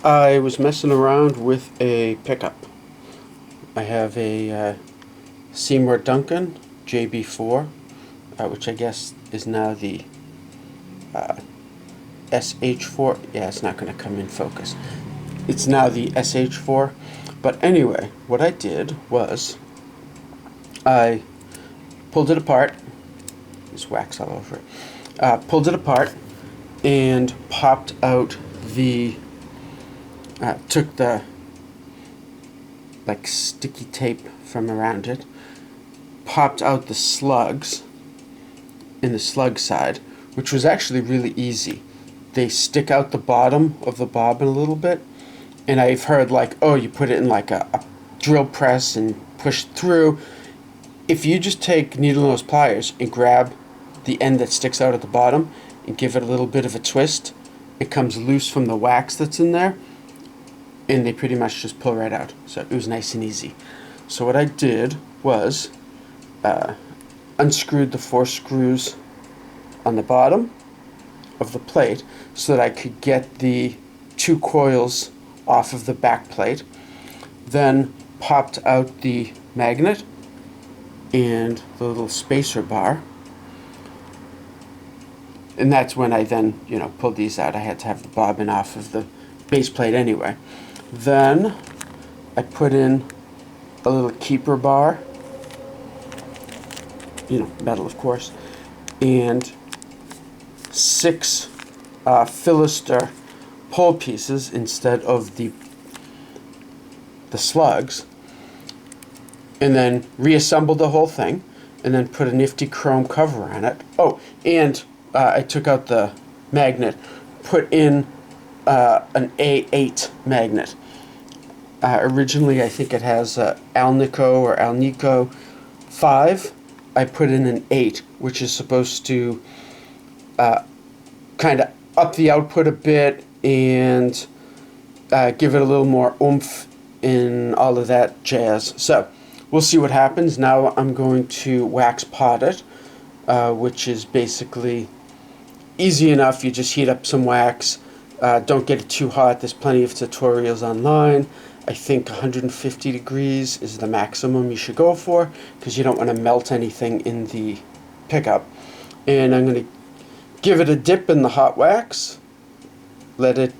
I was messing around with a pickup. I have a Seymour Duncan JB4, which I guess is now the SH4. Yeah, it's not going to come in focus. It's now the SH4. But anyway, what I did was I pulled it apart. There's wax all over it. Pulled it apart and popped out the took the like sticky tape from around it, popped out the slugs in the slug side, which was actually really easy. They stick out the bottom of the bobbin a little bit, and I've heard like, oh, you put it in like a drill press and push through. If you just take needle nose pliers and grab the end that sticks out at the bottom and give it a little bit of a twist, it comes loose from the wax that's in there, and they pretty much just pull right out. So it was nice and easy. So what I did was unscrewed the 4 screws on the bottom of the plate so that I could get the 2 coils off of the back plate. Then popped out the magnet and the little spacer bar. And that's when I then, pulled these out. I had to have the bobbin off of the base plate anyway. Then I put in a little keeper bar, metal of course, and 6 fillister pole pieces instead of the slugs, and then reassembled the whole thing, and then put a nifty chrome cover on it. Oh, and I took out the magnet, put in an A8 magnet. Originally, I think it has AlNiCo or AlNiCo V. I put in an 8, which is supposed to kind of up the output a bit and give it a little more oomph in all of that jazz. So we'll see what happens. Now I'm going to wax pot it, which is basically easy enough. You just heat up some wax. Don't get it too hot. There's plenty of tutorials online. I think 150 degrees is the maximum you should go for, because you don't want to melt anything in the pickup. And I'm going to give it a dip in the hot wax. Let it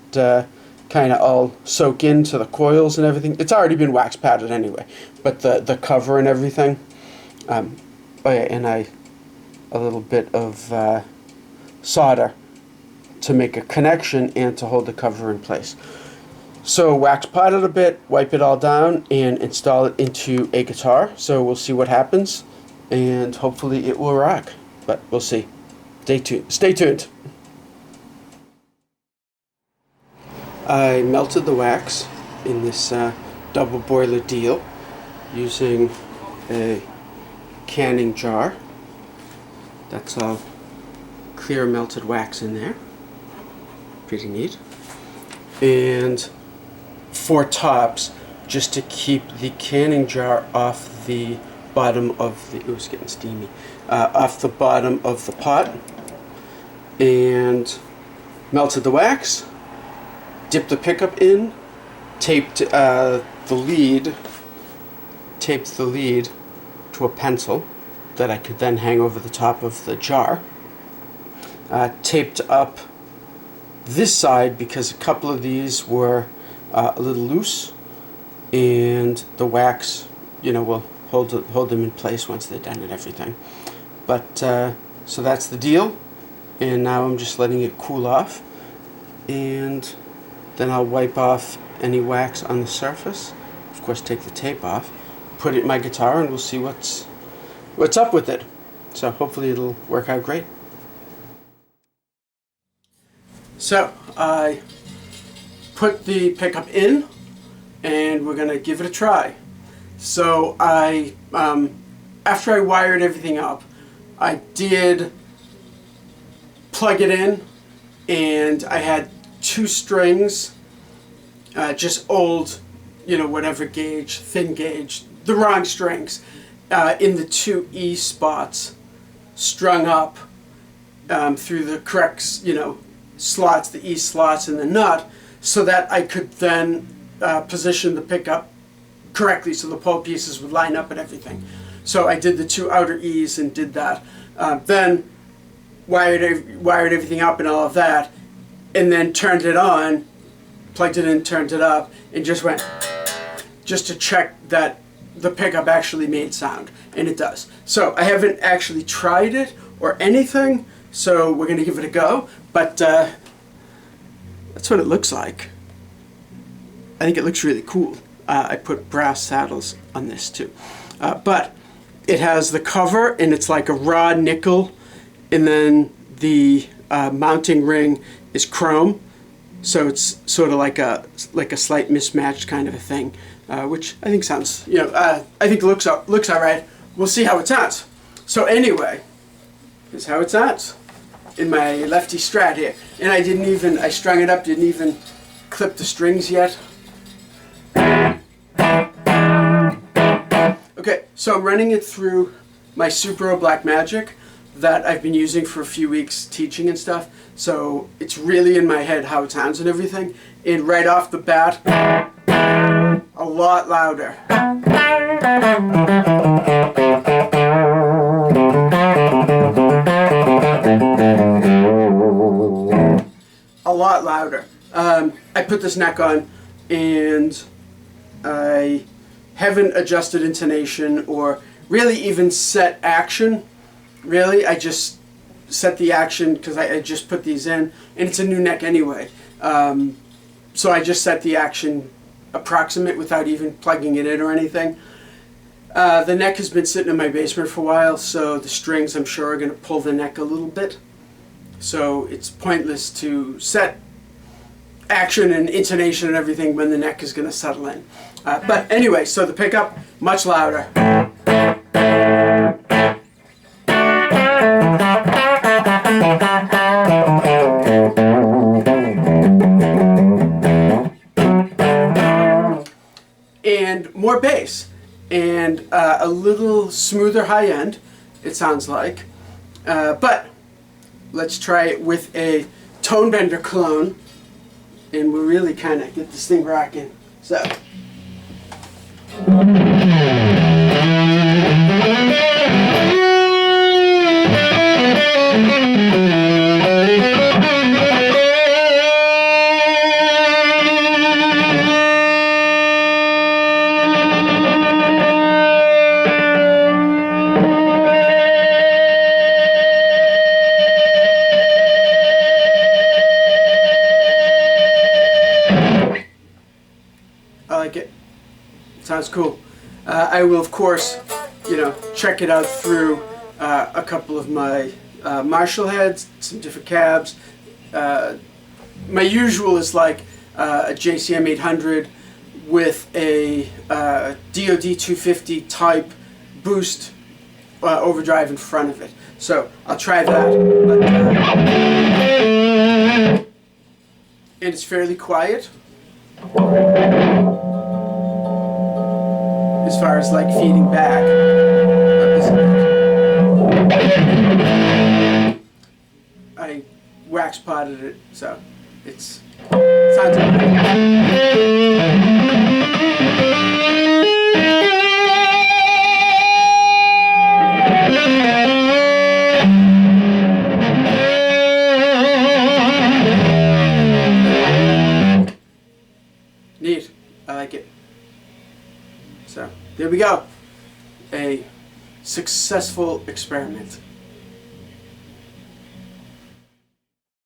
kind of all soak into the coils and everything. It's already been wax padded anyway, but the cover and everything. Oh yeah, and a little bit of solder to make a connection and to hold the cover in place. So wax pot it a bit, wipe it all down, and install it into a guitar. So we'll see what happens, and hopefully it will rock. But we'll see. Stay tuned. Stay tuned. I melted the wax in this double boiler deal using a canning jar. That's all clear melted wax in there. Pretty neat. And 4 tops just to keep the canning jar off the bottom of the, it was getting steamy, off the bottom of the pot. And melted the wax, dipped the pickup in, taped the lead to a pencil that I could then hang over the top of the jar. Taped up this side because a couple of these were a little loose, and the wax, will hold them in place once they're done and everything. But so that's the deal, and now I'm just letting it cool off, and then I'll wipe off any wax on the surface. Of course, take the tape off, put it in my guitar, and we'll see what's up with it. So hopefully it'll work out great. So I put the pickup in, and we're gonna give it a try. So I, after I wired everything up, I did plug it in, and I had 2 strings, just old, whatever gauge, thin gauge, the wrong strings, in the 2 E spots, strung up through the correct, slots, the E slots in the nut, so that I could then position the pickup correctly so the pole pieces would line up and everything. So I did the 2 outer E's and did that. Then wired everything up and all of that, and then turned it on, plugged it in, turned it up, and just went, just to check that the pickup actually made sound, and it does. So I haven't actually tried it or anything, so we're gonna give it a go, but that's what it looks like. I think it looks really cool. I put brass saddles on this too. But it has the cover, and it's like a raw nickel, and then the mounting ring is chrome, so it's sort of like a slight mismatched kind of a thing, which I think sounds, you know, I think looks all right. We'll see how it sounds. So anyway, here's how it sounds in my lefty Strat here, and I strung it up, didn't even clip the strings yet. Okay, so I'm running it through my Super Black Magic that I've been using for a few weeks teaching and stuff, so it's really in my head how it sounds and everything, and right off the bat, a lot louder. A lot louder. I put this neck on, and I haven't adjusted intonation or really even set action. Really, I just set the action because I just put these in, and it's a new neck anyway. So I just set the action approximate without even plugging it in or anything. The neck has been sitting in my basement for a while, so the strings I'm sure are going to pull the neck a little bit. So it's pointless to set action and intonation and everything when the neck is going to settle in. But anyway, so the pickup, much louder. And more bass. And a little smoother high end, it sounds like. But let's try it with a tone bender clone, and we'll really kind of get this thing rocking. So. I like it. Sounds cool. I will, of course, you know, check it out through a couple of my Marshall heads, some different cabs. My usual is like a JCM 800 with a DOD 250 type boost overdrive in front of it. So I'll try that. But, and it's fairly quiet. As far as like feeding back. I wax potted it, so it's sounds neat. I like it. So there we go. A successful experiment.